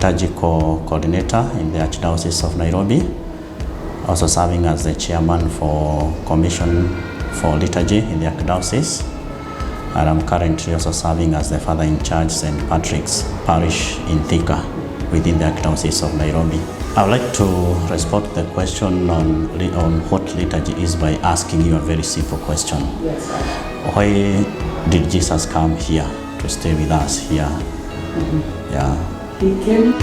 liturgical coordinator in the Archdiocese of Nairobi, also serving as the chairman for Commission for Liturgy in the Archdiocese, and I'm currently also serving as the Father in Charge St. Patrick's Parish in Thika within the Archdiocese of Nairobi. I would like to respond to the question on what liturgy is by asking you a very simple question. Yes, sir. Why did Jesus come here to stay with us here? Yeah. He came.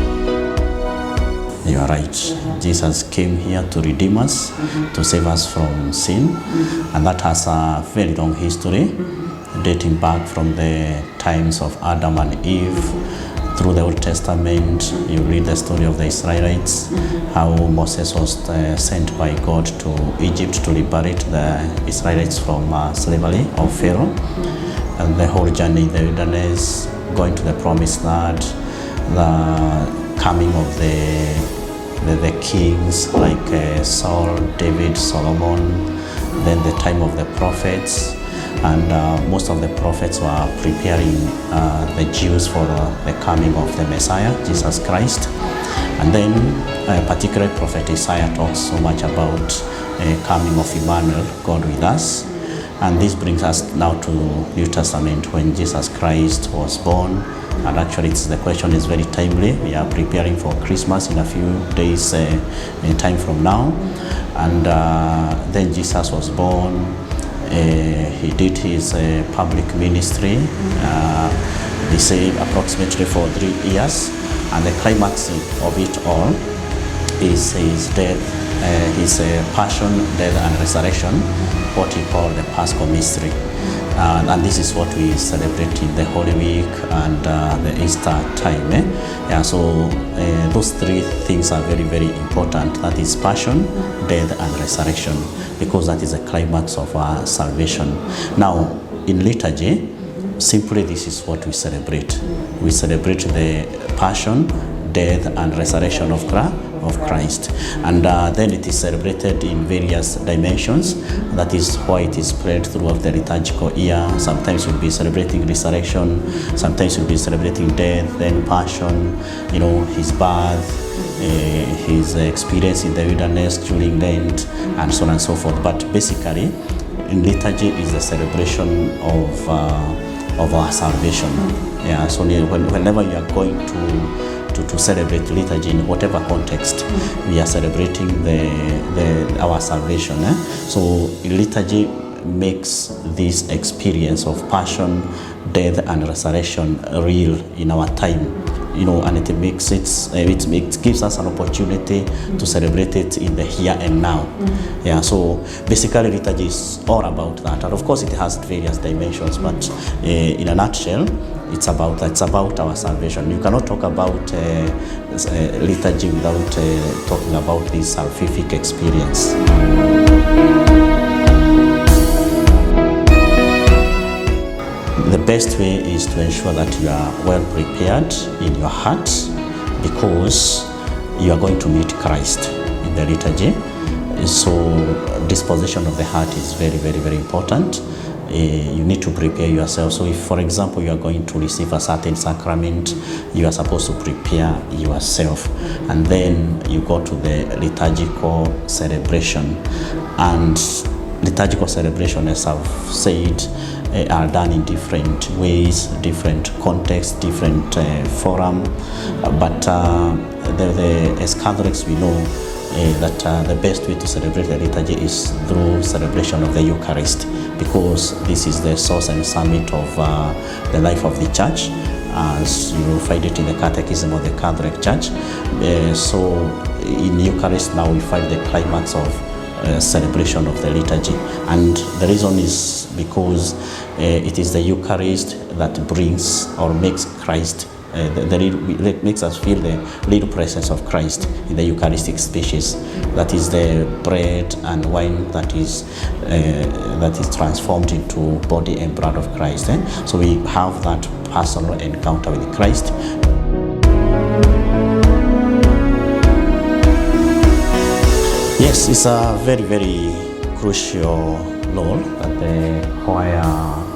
You are right. Jesus came here to redeem us, to save us from sin, and that has a very long history, dating back from the times of Adam and Eve. Through the Old Testament, you read the story of the Israelites, how Moses was sent by God to Egypt to liberate the Israelites from slavery of Pharaoh, and the whole journey in the wilderness, going to the promised land, the coming of the kings like Saul, David, Solomon, then the time of the prophets. And most of the prophets were preparing the Jews for the coming of the Messiah, Jesus Christ. And then particularly Prophet Isaiah talks so much about coming of Emmanuel, God with us. And this brings us now to New Testament when Jesus Christ was born. And actually the question is very timely. We are preparing for Christmas in a few days in time from now. And then Jesus was born. He did his public ministry, they say approximately for 3 years, and the climax of it all is his death, his passion, death and resurrection, what he called the Paschal mystery. And this is what we celebrate in the Holy Week and the Easter time. Yeah, so those 3 things are very, very important. That is passion, death and resurrection, because that is the climax of our salvation. Now, in liturgy, simply this is what we celebrate. We celebrate the passion, death and resurrection of Christ. And then it is celebrated in various dimensions. That is why it is spread throughout the liturgical year. Sometimes we'll be celebrating resurrection, sometimes we'll be celebrating death, then passion, his birth, his experience in the wilderness during Lent, and so on and so forth. But basically, in liturgy is the celebration of our salvation. Yeah, so whenever you are going to celebrate liturgy in whatever context, we are celebrating our salvation. So liturgy makes this experience of passion, death and resurrection real in our time. And it makes it gives us an opportunity to celebrate it in the here and now. Yeah, so basically liturgy is all about that, and of course it has various dimensions, but in a nutshell, it's about our salvation. You cannot talk about liturgy without talking about this salvific experience. The best way is to ensure that you are well prepared in your heart, because you are going to meet Christ in the liturgy. So disposition of the heart is very, very, very important. You need to prepare yourself. So if, for example, you are going to receive a certain sacrament, you are supposed to prepare yourself. And then you go to the liturgical celebration. And liturgical celebration, as I've said, are done in different ways, different contexts, different forum. But as Catholics, we know that the best way to celebrate the liturgy is through celebration of the Eucharist, because this is the source and summit of the life of the Church, as you will find it in the Catechism of the Catholic Church. So in Eucharist now we find the climax of celebration of the liturgy, and the reason is because it is the Eucharist that brings or makes Christ, makes us feel the real presence of Christ in the Eucharistic species. That is the bread and wine that is transformed into body and blood of Christ. So we have that personal encounter with Christ. Yes, it's a very, very crucial role that the choir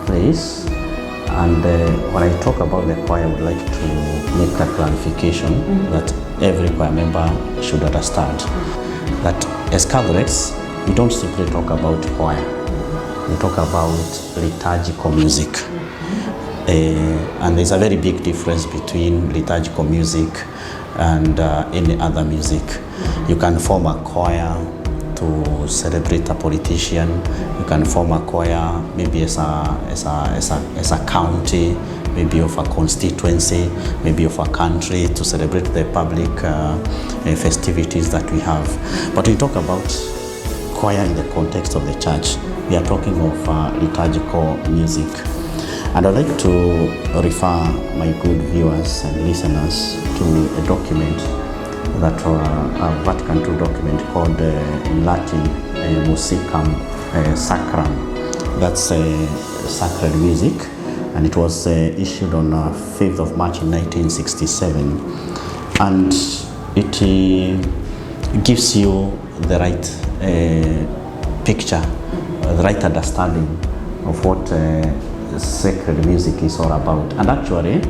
plays, And when I talk about the choir, I would like to make a clarification that every choir member should understand that as Catholics, we don't simply talk about choir. We talk about liturgical music. And there's a very big difference between liturgical music and any other music. You can form a choir to celebrate a politician. You can form a choir maybe as a county, maybe of a constituency, maybe of a country, to celebrate the public festivities that we have. But we talk about choir in the context of the church. We are talking of liturgical music. And I'd like to refer my good viewers and listeners to a document that a Vatican II document called in Latin Musicam Sacram. That's sacred music, and it was issued on 5th of March in 1967. And it gives you the right picture, the right understanding of what sacred music is all about. And actually,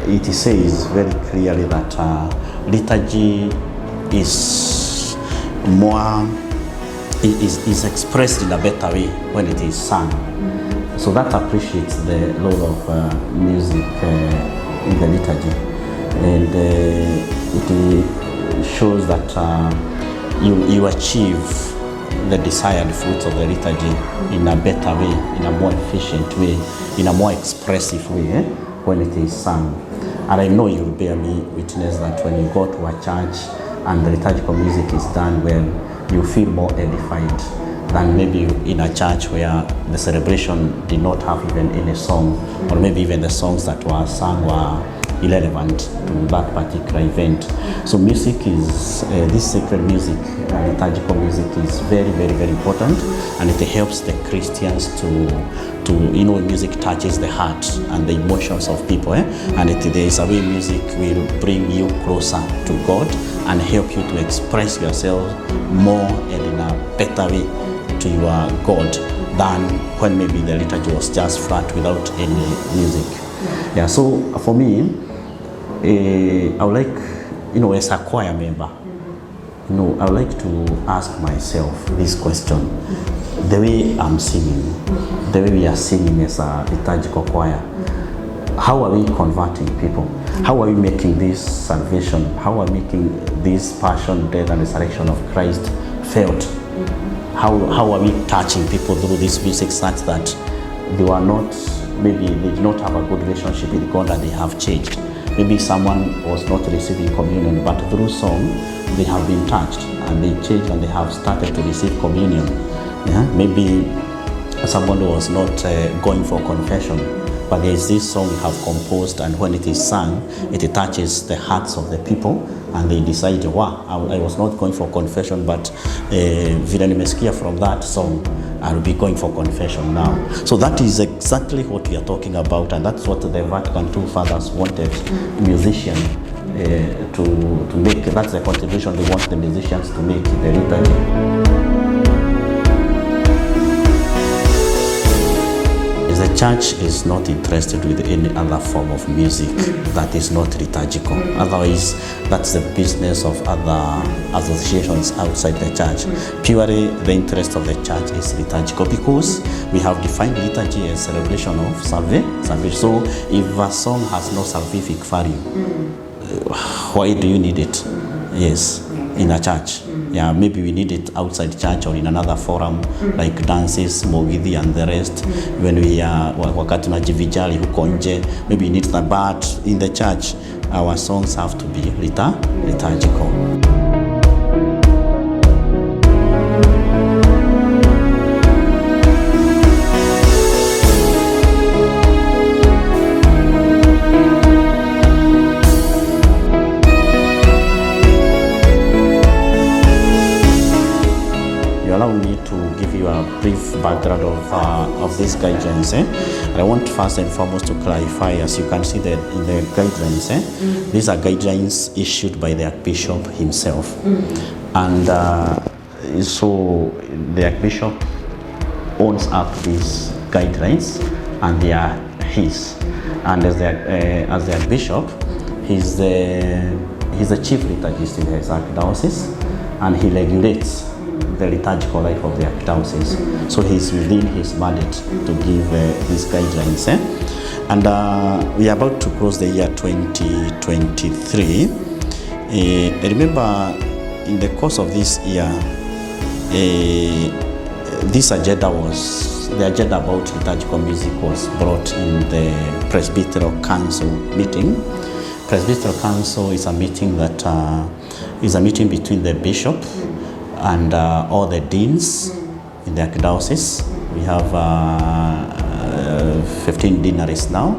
it says very clearly that liturgy is more is expressed in a better way when it is sung. So that appreciates the role of music in the liturgy, and it shows that you achieve the desired fruits of the liturgy in a better way, in a more efficient way, in a more expressive way when it is sung. And I know you'll bear me witness that when you go to a church and the liturgical music is done well, you feel more edified than maybe in a church where the celebration did not have even any song, or maybe even the songs that were sung were irrelevant to that particular event. So music is, this sacred music, liturgical music is very, very, very important, and it helps the Christians to music touches the heart and the emotions of people, and there is a way music will bring you closer to God and help you to express yourself more and in a better way to your God than when maybe the liturgy was just flat without any music. Yeah, so for me, I would like, as a choir member, I would like to ask myself this question. The way I'm singing, the way we are singing as a liturgical choir, how are we converting people? How are we making this salvation? How are we making this passion, death, and resurrection of Christ felt? How are we touching people through this music such that they were not, maybe they did not have a good relationship with God and they have changed? Maybe someone was not receiving communion, but through song, they have been touched and they changed and they have started to receive communion. Yeah? Maybe someone was not going for confession, but there is this song we have composed, and when it is sung, it touches the hearts of the people, and they decide, wow, I was not going for confession, but vile nimesikia from that song, I'll be going for confession now. So that is exactly what we are talking about, and that's what the Vatican II fathers wanted musicians to make. That's the contribution they want the musicians to make in the liturgy. The church is not interested with any other form of music that is not liturgical. Otherwise, that's the business of other associations outside the church. Purely the interest of the church is liturgical, because we have defined liturgy as celebration of salvation. So if a song has no salvific value, why do you need it? Yes, in a church. Yeah, maybe we need it outside church or in another forum like dances, mogithi and the rest. When we are wakati tunajivijali huko nje, maybe we need that, but in the church our songs have to be liturgical. Allow me to give you a brief background of these guidelines. And I want first and foremost to clarify, as you can see that in the guidelines, these are guidelines issued by the Archbishop himself. And so the Archbishop owns up these guidelines, and they are his. And as their bishop, he's the chief liturgist in his archdiocese, and he regulates the liturgical life of the archdiocese. So he's within his mandate to give these guidelines. And we are about to close the year 2023. I remember in the course of this year, this agenda about liturgical music was brought in the Presbyteral Council meeting. Presbyteral Council is a meeting that is a meeting between the bishop and all the deans in the archdiocese. We have 15 deaneries now.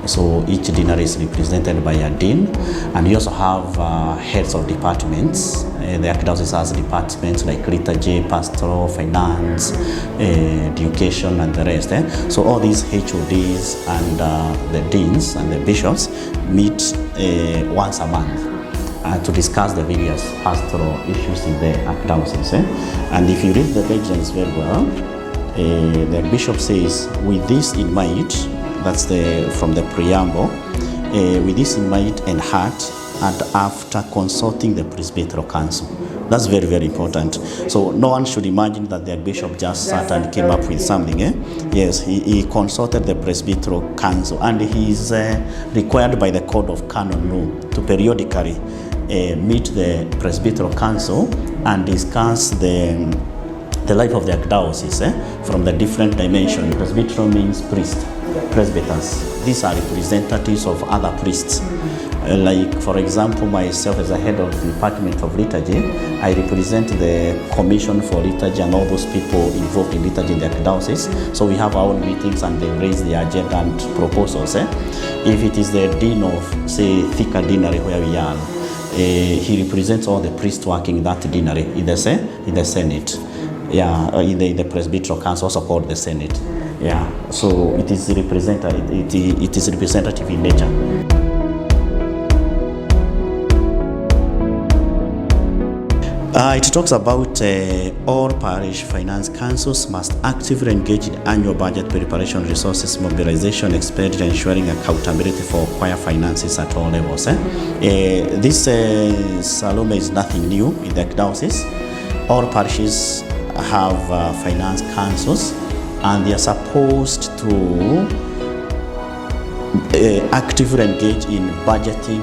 So each deanery is represented by a dean, and we also have heads of departments. The archdiocese has departments like liturgy, pastoral, finance, education, and the rest. So all these HODs and the deans and the bishops meet once a month to discuss the various pastoral issues in the archdiocese. And if you read the guidelines very well, the bishop says, with this in mind, that's from the preamble, with this in mind and heart, and after consulting the Presbyteral Council. That's very, very important. So no one should imagine that the bishop just sat and came up with something. Yes, he consulted the Presbyteral Council, and he is required by the Code of Canon Law to periodically meet the Presbyteral Council and discuss the life of the archdiocese from the different dimensions. Presbyteral means priest. Presbyters, these are representatives of other priests. Like, for example, myself as a head of the Department of Liturgy, I represent the Commission for Liturgy and all those people involved in liturgy in the archdiocese. So we have our own meetings and they raise the agenda and proposals. If it is the dean of, say, Thika Deanery where we are, he represents all the priests working in that deanery in the Senate. Yeah, in the Presbyteral Council, also called the Senate. Yeah, so it is representative. It is representative in nature. It talks about all parish finance councils must actively engage in annual budget preparation, resources mobilization, expenditure, ensuring accountability for choir finances at all levels. This Salome is nothing new in the archdiocese. All parishes have finance councils, and they are supposed to actively engage in budgeting,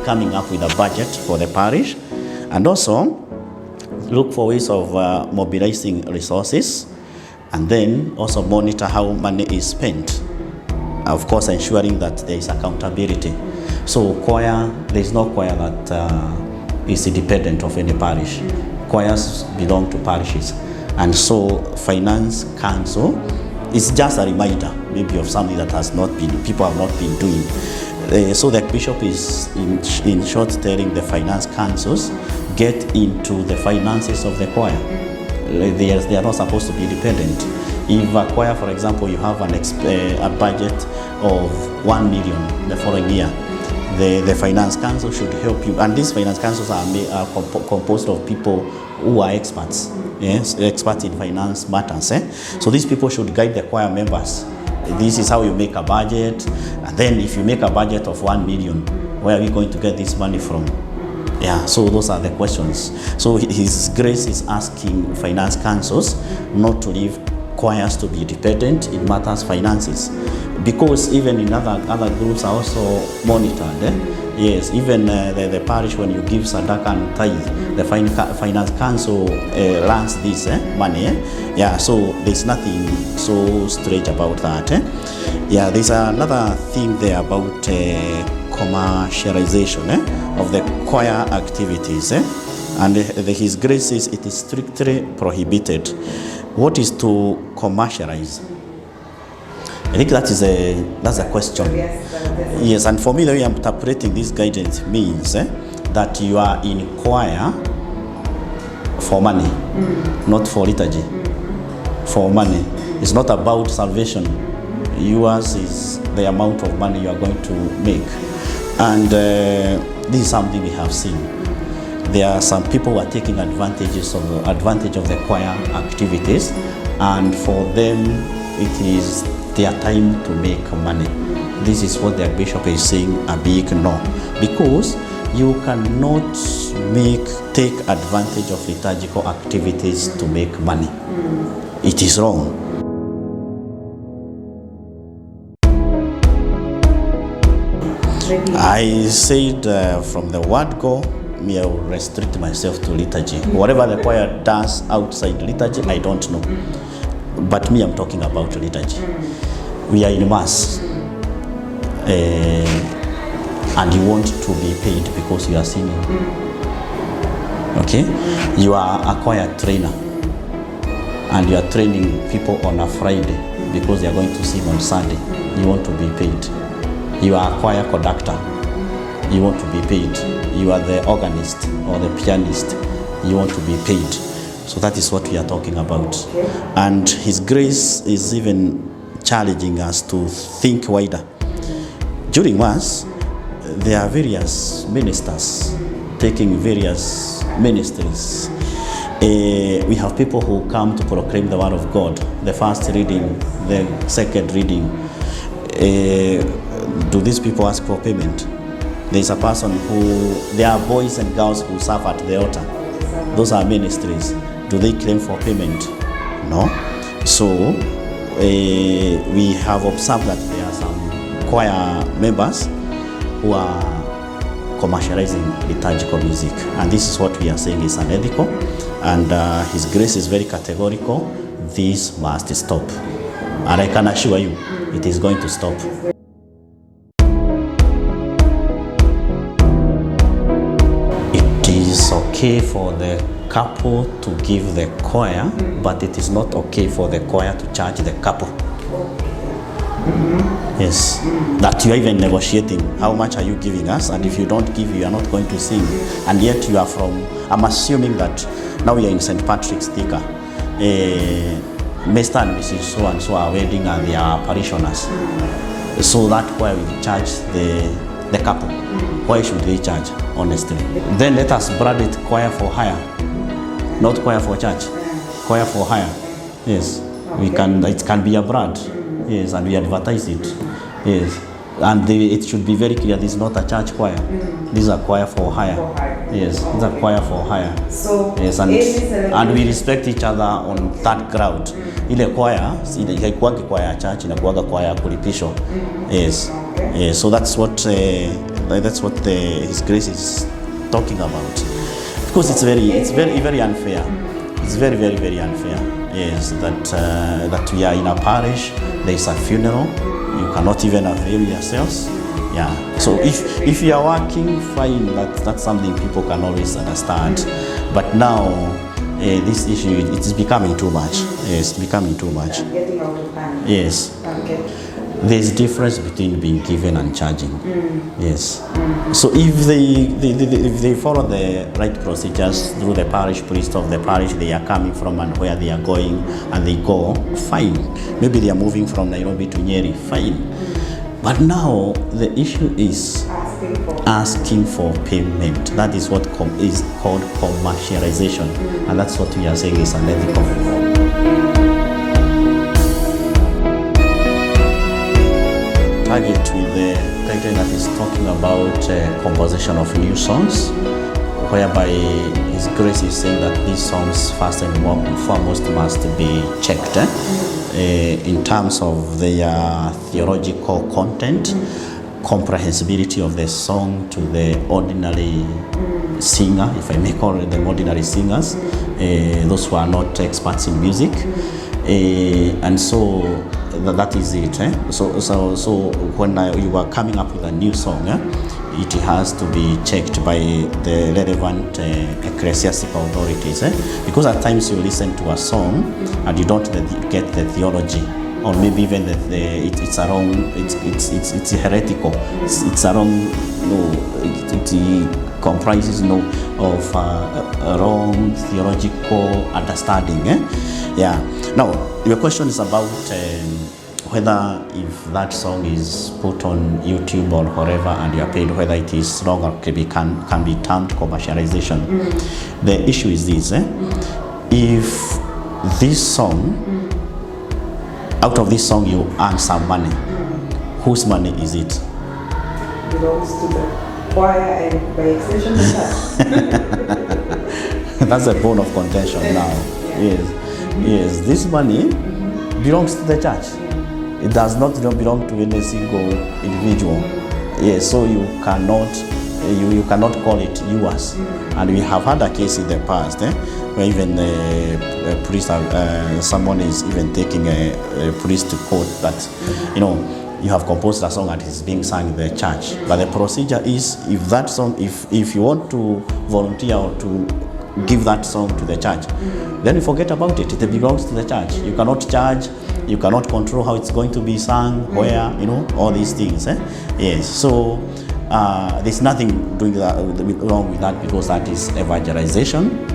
coming up with a budget for the parish, and also look for ways of mobilizing resources, and then also monitor how money is spent. Of course, ensuring that there is accountability. So choir, there is no choir that is independent of any parish. Choirs belong to parishes. And so finance council is just a reminder maybe of something that people have not been doing. So the bishop is in short telling the finance councils, get into the finances of the choir. They are not supposed to be independent. If a choir, for example, you have a budget of 1 million the following year, the finance council should help you, and these finance councils are composed of people who are experts, yes, experts in finance matters. So these people should guide the choir members. This is how you make a budget, and then if you make a budget of 1 million, where are we going to get this money from? Yeah, so those are the questions. So His Grace is asking finance councils not to leave choirs to be dependent in matters finances, because even in other groups are also monitored. Yes, even the parish, when you give sadaka and tithe, the finance council runs this money. Yeah, so there's nothing so strange about that. Yeah, there's another thing there about commercialization of the choir activities. And His Grace says it is strictly prohibited. What is to commercialize? I think that's a question. Yes, and for me, the way I'm interpreting this guidance means that you are in choir for money, not for liturgy. For money. It's not about salvation. Yours is the amount of money you are going to make. And this is something we have seen. There are some people who are taking advantage of the choir activities, and for them it is their time to make money. This is what the bishop is saying, a big no. Because you cannot take advantage of liturgical activities to make money. It is wrong. I said from the word go, I will restrict myself to liturgy. Whatever the choir does outside liturgy, I don't know. But me, I'm talking about liturgy. We are in mass. And you want to be paid because you are singing. Okay? You are a choir trainer. And you are training people on a Friday because they are going to sing on Sunday. You want to be paid. You are a choir conductor. You want to be paid. You are the organist or the pianist. You want to be paid. So that is what we are talking about. And His grace is even challenging us to think wider. During Mass, there are various ministers taking various ministries. We have people who come to proclaim the word of God. The first reading, the second reading. Do these people ask for payment? There is a person there are boys and girls who serve at the altar. Those are ministries. Do they claim for payment? No. So we have observed that there are some choir members who are commercializing liturgical music, and this is what we are saying is unethical, and His grace is very categorical. This must stop, and I can assure you it is going to stop. It is okay for the couple to give the choir, but it is not okay for the choir to charge the couple. Yes, that you are even negotiating. How much are you giving us? And if you don't give, you are not going to sing. And yet you are I'm assuming that now we are in St. Patrick's Thika. Mr. and Mrs. So and so are wedding and they are parishioners. So that choir will charge the couple. Why should they charge, honestly? Then let us brand it choir for hire, not choir for church. Choir for hire. Yes, it can be a brand. Yes, and we advertise it. Yes, and it should be very clear. This is not a church choir. This is a choir for hire. Yes, it's a choir for hire. So yes, and we respect each other on that ground. Ile choir, haikuwagi choir ya church, inakuwaga choir ya kulipishwa. Yes, yes. So that's what His grace is talking about. Because it's very unfair. It's very, very, very unfair. Yes, that we are in a parish, there is a funeral, you cannot even avail yourselves. Yeah. So if you are working, fine, that's something people can always understand. But now this issue, it is becoming too much. Yes, becoming too much. Getting out of hand. Yes. Okay. There is difference between being given and charging. Yes. So if they follow the right procedures through the parish priest of the parish they are coming from and where they are going, and they go, fine. Maybe they are moving from Nairobi to Nyeri, fine. But now the issue is asking for payment. That is what is called commercialization, and that's what we are saying is unethical. Target with the title that is talking about composition of new songs, whereby His grace is saying that these songs first and foremost must be checked in terms of their theological content, comprehensibility of the song to the ordinary singer, if I may call them ordinary singers, those who are not experts in music, and so that is it. So when you are coming up with a new song, it has to be checked by the relevant ecclesiastical authorities. Because at times you listen to a song and you don't get the theology, or maybe even it's a wrong, it's heretical, it's a wrong, it comprises of a wrong theological understanding. Yeah. Now your question is about whether if that song is put on YouTube or wherever and you are paid, whether it is wrong or can be termed commercialization. The issue is this: if this song Out of this song, you earn some money. Whose money is it? Belongs to the choir and by extension the church. That's a bone of contention now. Yes. Yes, this money belongs to the church. It does not belong to any single individual. Yes, so you cannot call it yours. And we have had a case in the past where even a priest, someone is even taking a priest to court that, you have composed a song and it's being sung in the church. But the procedure is, if that song, if you want to volunteer or to give that song to the church, then you forget about it. It belongs to the church. You cannot charge, you cannot control how it's going to be sung, where, all these things. Yes, so there's nothing wrong with that, because that is evangelization.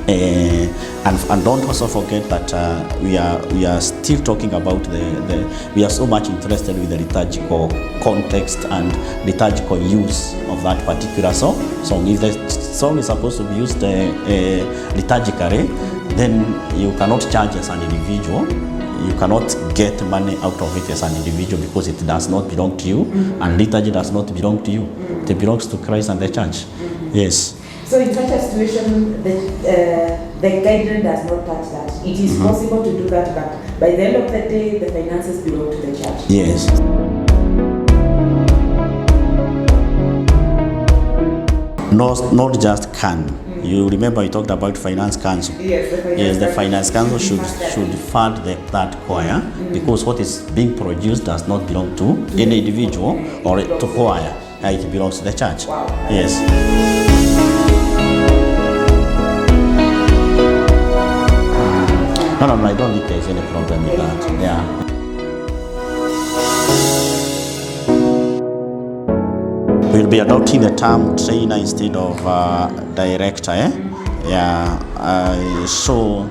And don't also forget that we are still talking about we are so much interested with the liturgical context and liturgical use of that particular song. If the song is supposed to be used liturgically, then you cannot charge as an individual. You cannot get money out of it as an individual, because it does not belong to you, and liturgy does not belong to you. It belongs to Christ and the church. Yes. So in such a situation, the guideline does not touch that. It is possible to do that, but by the end of the day, the finances belong to the church. Yes. Not just can. You remember we talked about finance council. Yes, the finance council should fund that choir, because what is being produced does not belong to any individual or to choir. It belongs to the church. Wow. Yes. No, I don't think there's any problem with that. Yeah. We'll be adopting the term trainer instead of director. Yeah. So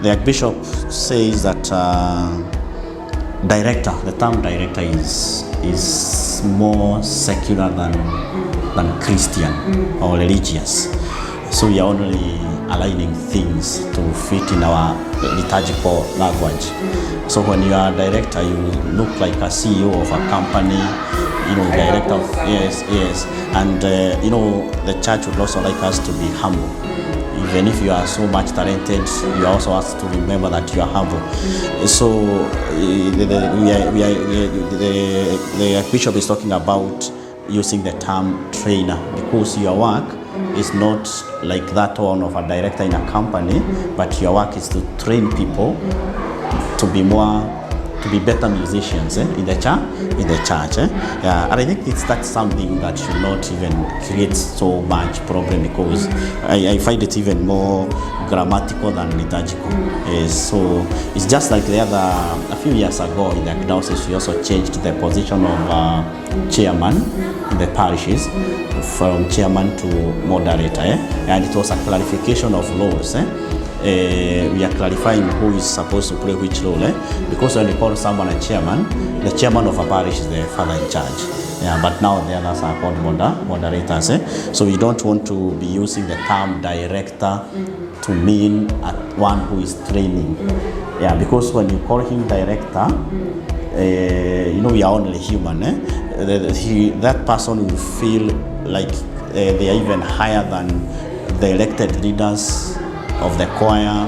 the Archbishop says that the term director is more secular than Christian or religious. So we are only aligning things to fit in our liturgical language. So when you are a director, you look like a CEO of a company, director. Yes. And the church would also like us to be humble. Even if you are so much talented, you also have to remember that you are humble. So the Archbishop is talking about using the term trainer, because your work is not like that one of a director in a company, but your work is to train people to be better musicians in the church. Yeah, and I think that's something that should not even create so much problem, because I find it even more grammatical than liturgical. So it's just like a few years ago in the Archdiocese, we also changed the position of chairman in the parishes from chairman to moderator, and it was a clarification of roles. We are clarifying who is supposed to play which role, because when you call someone a chairman, the chairman of a parish is the father in charge. Yeah, but now the others are called moderators. So we don't want to be using the term director to mean one who is training. Yeah, because when you call him director, we are only human. That person will feel like they are even higher than the elected leaders of the choir.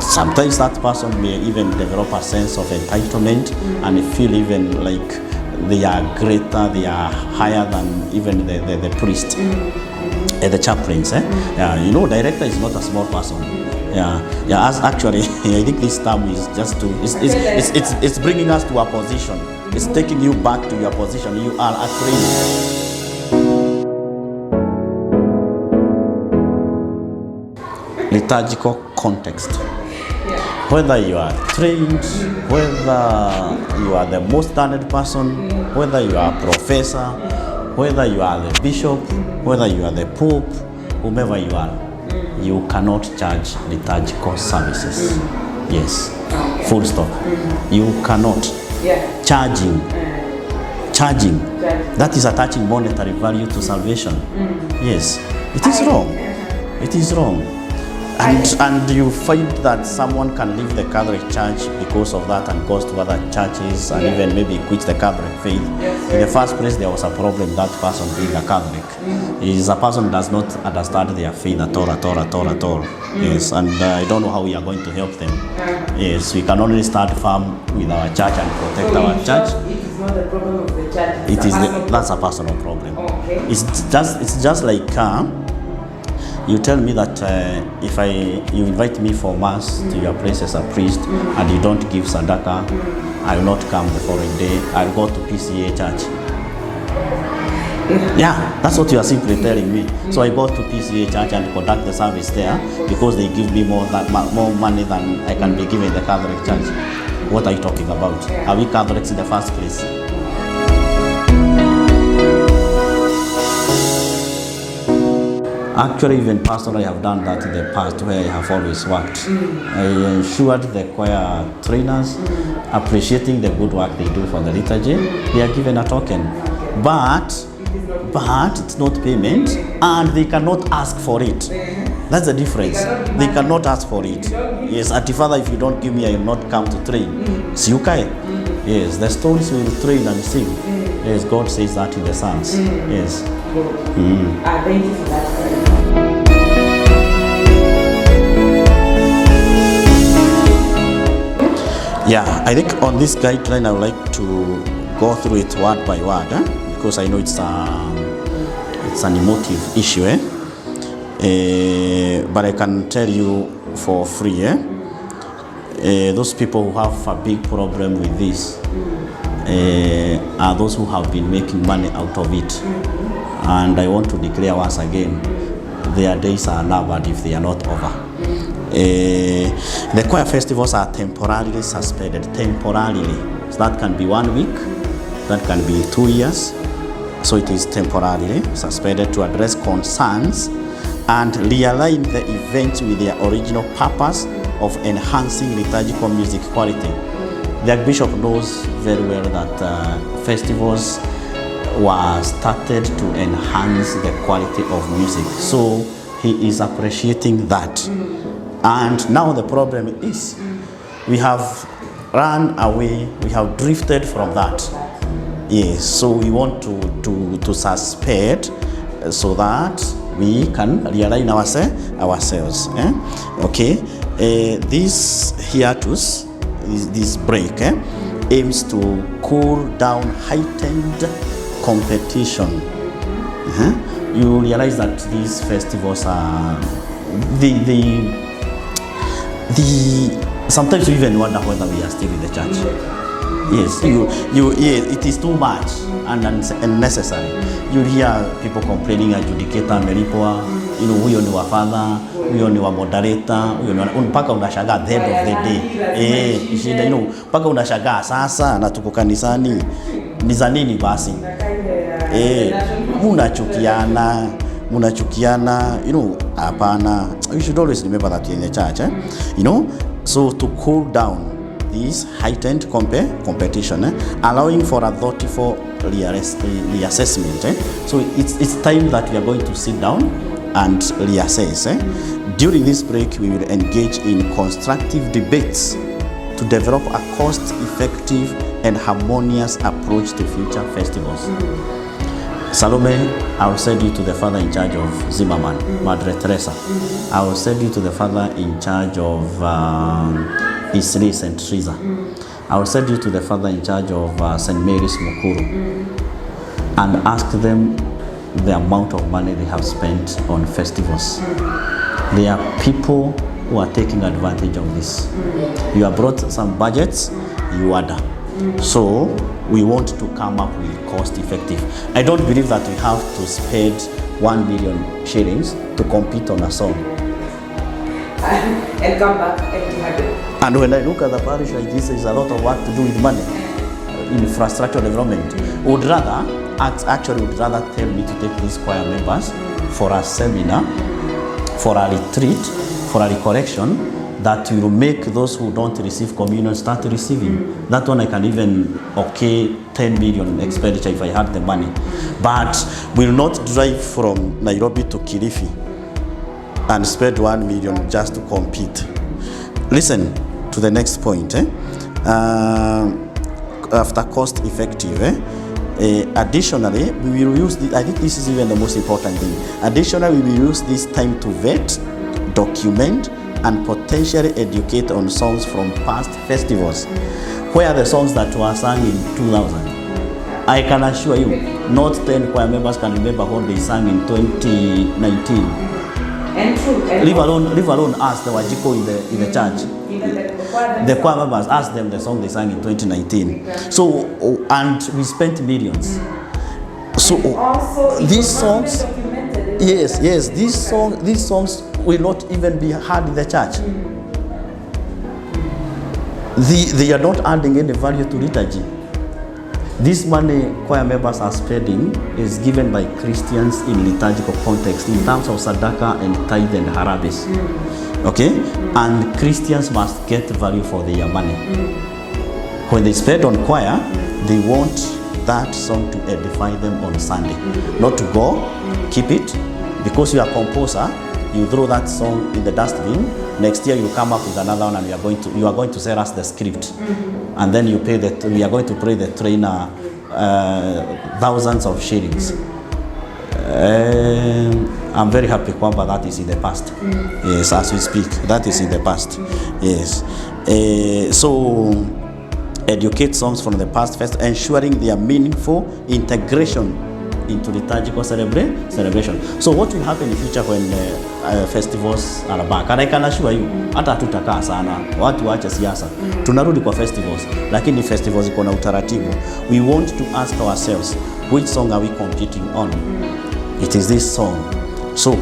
Sometimes that person may even develop a sense of entitlement and feel even like they are greater, they are higher than even the priest, the chaplains. Director is not a small person. As actually, I think this term is just it's bringing us to a position. It's taking you back to your position. You are a trainer. Liturgical context. Whether you are trained, whether you are the most learned person, whether you are a professor, whether you are the bishop, whether you are the pope, whomever you are, you cannot charge liturgical services. Yes, full stop. You cannot. Charging. That is attaching monetary value to salvation. Yes, it is wrong. It is wrong. And you find that someone can leave the Catholic Church because of that and goes to other churches and even maybe quits the Catholic faith. In the first place, there was a problem that person being a Catholic. Is a person who does not understand their faith at all. Yes, and I don't know how we are going to help them. Yes, we can only start firm with our church and protect our church. It is not the problem of the church. That's a personal problem. Okay. It's just like you tell me that if you invite me for mass to your place as a priest and you don't give sadaka, I will not come the following day. I'll go to PCA church. Yeah, that's what you are simply telling me. So I go to PCA church and conduct the service there because they give me more money than I can be given in the Catholic Church. What are you talking about? Are we Catholics in the first place? Actually, even personally, I have done that in the past where I have always worked. I ensured the choir trainers, appreciating the good work they do for the liturgy, they are given a token. But it's not payment and they cannot ask for it. That's the difference. They cannot ask for it. Yes, Ati Father, if you don't give me, I will not come to train. Siukai. Yes, the stones will train and sing. Yes, God says that in the Psalms. Yes. Thank you for that. Yeah, I think on this guideline I would like to go through it word by word, because I know it's an emotive issue, but I can tell you for free, those people who have a big problem with this are those who have been making money out of it. And I want to declare once again, their days are numbered if they are not over. The choir festivals are temporarily suspended, temporarily. So that can be 1 week, that can be 2 years. So it is temporarily suspended to address concerns and realign the event with their original purpose of enhancing liturgical music quality. The Archbishop knows very well that festivals were started to enhance the quality of music. So he is appreciating that. And now the problem is we have run away, we have drifted from that. Yes, so we want to suspend so that we can realign ourselves. Okay, this hiatus, this break, aims to cool down heightened competition. You realize that these festivals are sometimes you even wonder whether we are still in the church. Yes, it is too much and unnecessary. You hear people complaining, adjudicator amelipwa, huyo ni wa father, huyo ni wa moderator, huyo ni mpaka unashangaa the end of the day. Shida mpaka unashangaa sasa na tuko kanisani ni za nini basi? Munachukiana, hapana. You should always remember that in the church, so to cool down this heightened competition, allowing for a thoughtful reassessment. So it's time that we are going to sit down and reassess. During this break, we will engage in constructive debates to develop a cost-effective and harmonious approach to future festivals. Salome, I will send you to the father in charge of Zimmerman, Madre Teresa. I will send you to the father in charge of Isri St. Teresa. I will send you to the father in charge of St. Mary's Mukuru and ask them the amount of money they have spent on festivals. There are people who are taking advantage of this. You have brought some budgets, you order. So we want to come up with cost effective. I don't believe that we have to spend 1 million shillings to compete on a song. And come back empty-handed. And when I look at the parish like this, there's a lot of work to do with money, infrastructure development. Would rather tell me to take these choir members for a seminar, for a retreat, for a recollection, that will make those who don't receive communion start receiving. That one I can even 10 million expenditure if I had the money. But will not drive from Nairobi to Kilifi and spend 1 million just to compete. Listen to the next point. After cost effective. Additionally, we will use I think this is even the most important thing. Additionally, we will use this time to vet, document, and potentially educate on songs from past festivals. Where are the songs that were sung in 2000? I can assure you, not 10 choir members can remember what they sang in 2019. And true. Leave alone us, the Wajiko in the church. The choir members, asked them the song they sang in 2019. So, and we spent millions. So these songs, yes, these songs will not even be heard in the church. They are not adding any value to liturgy. This money choir members are spending is given by Christians in liturgical context in terms of sadaka and tithe and harabes. Okay? And Christians must get value for their money. When they spend on choir, they want that song to edify them on Sunday. Not to go, keep it. Because you are a composer, you throw that song in the dustbin. Next year you come up with another one and you are going to sell us the script. And then you pay we are going to pay the trainer thousands of shillings. I'm very happy kwamba that is in the past. Yes, as we speak, that is in the past. Yes. So educate songs from the past first, ensuring their meaningful integration into liturgical celebration. So what will happen in future when festivals are back? And I can assure you, hata hatutakaa sana, watu waache siasa. Tunarudi kwa festivals, lakini festivals iko na utaratibu. We want to ask ourselves, which song are we competing on? It is this song. So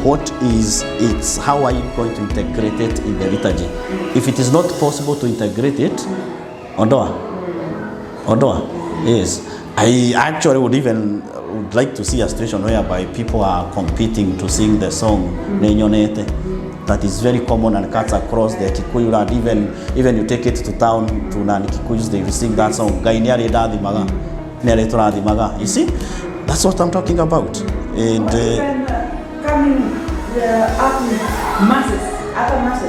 how are you going to integrate it in the liturgy? If it is not possible to integrate it, ondoa. Yes. I actually would like to see a situation whereby people are competing to sing the song Nenyonete. That is very common and cuts across the Kikuyu land. Even you take it to town to Nani Kikuyus, they will sing that song. You see? That's what I'm talking about. And coming up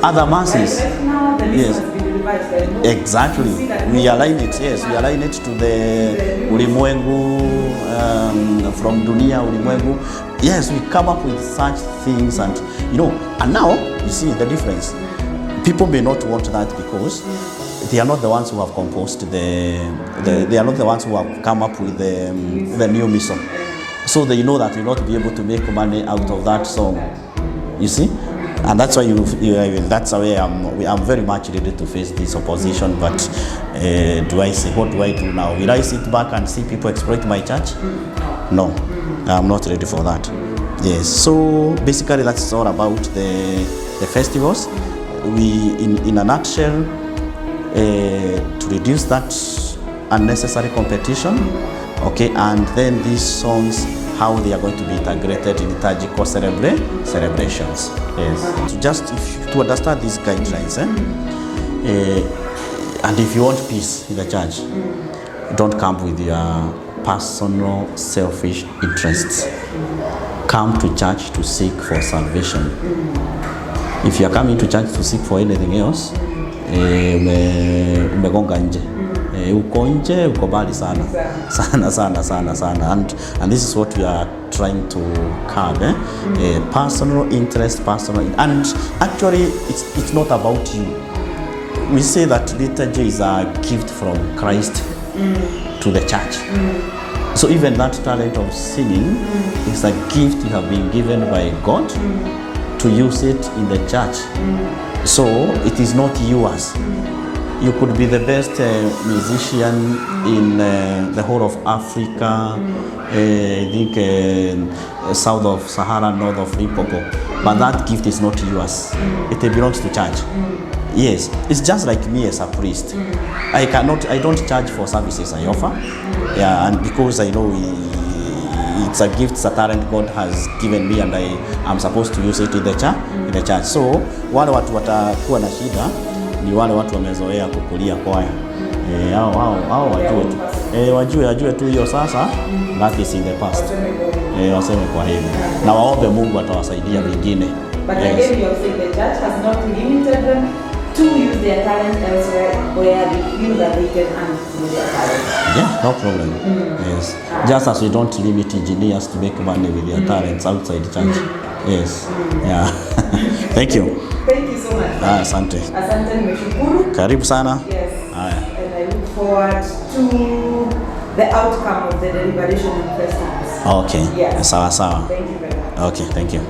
other masses. Right now, the list has been revised. Exactly. We align it. Yes, we align it to the ulimwengu from dunia ulimwengu. Yes, we come up with such things, and and now you see the difference. People may not want that because they are not the ones who have composed they are not the ones who have come up with the new mission. So they know that we will not be able to make money out of that song. You see? And that's why that's why I'm very much ready to face this opposition. But what do I do now? Will I sit back and see people exploit my church? No, I'm not ready for that. Yes. So basically, that's all about the festivals. We, in a nutshell, to reduce that unnecessary competition. Okay, and then these songs, how they are going to be integrated in liturgical celebrations. Yes. So just to understand these guidelines, and if you want peace in the church, don't come with your personal selfish interests. Come to church to seek for salvation. If you are coming to church to seek for anything else, umegonga nje. Uko nje, uko bali sana. And this is what we are trying to curb. Personal interest, and actually it's not about you. We say that liturgy is a gift from Christ to the church. So even that talent of singing is a gift you have been given by God to use it in the church. So it is not yours. You could be the best musician in the whole of Africa, I think south of Sahara, north of Limpopo, but that gift is not yours. It belongs to church. Yes, it's just like me as a priest. I don't charge for services I offer. Yeah, and because I know it's a gift, it's a talent God has given me, and I am supposed to use it in the church. So wale watu watakuwa na shida ni wale watu wamezoea kukulia kwaya. Hao wajue tu hiyo sasa, that is in the past. Waseme kwa hivyo. Na waombe Mungu atawasaidia wengine But Yes. again, you have said the church has not limited them to use their talent elsewhere where they feel that they can earn through their talent. Yeah, no problem. Yes. Just as we don't limit engineers to make money with their talents outside the church. Yes. Yeah. Thank you. Thank you so much. Asante. Asante, nimeshukuru. Karibu sana. Yes. Haya. And I look forward to the outcome of the deliberation on first times. Okay. Yes. Sawa sawa. Thank you very much. Okay, thank you.